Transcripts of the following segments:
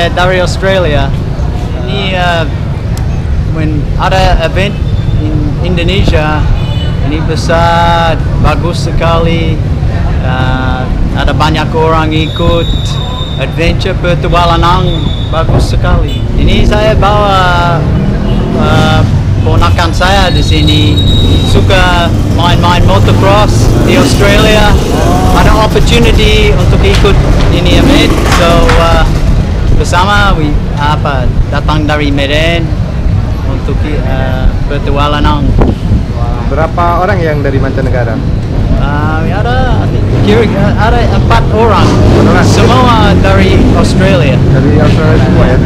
saya dari Australia. Ini when ada event in Indonesia, ini besar, bagus sekali. Ada banyak orang ikut adventure petualangan, bagus sekali. Ini saya bawa ponakan saya di sini, suka main-main motocross di Australia. Ada opportunity untuk ikut ini event, so bersama datang dari Medan untuk petualangan. Berapa orang yang dari mancanegara? Ada 4 orang, semua dari Australia. Dari Australia semua ya?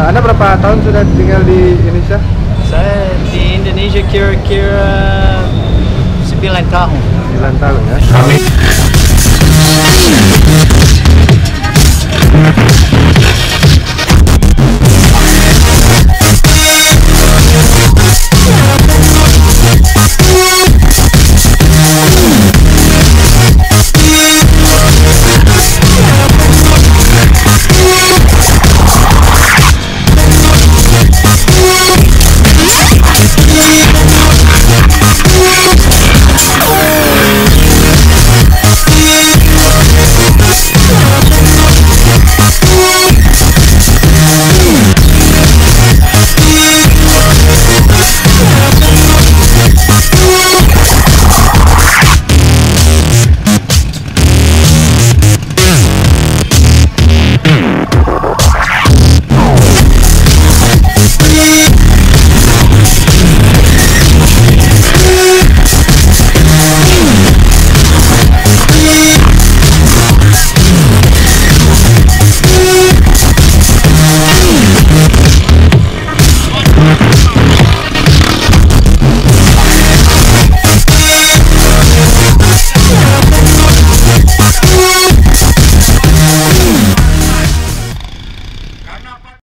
Anda berapa tahun sudah tinggal di Indonesia? Saya di Indonesia kira-kira 9 tahun. 9 tahun ya?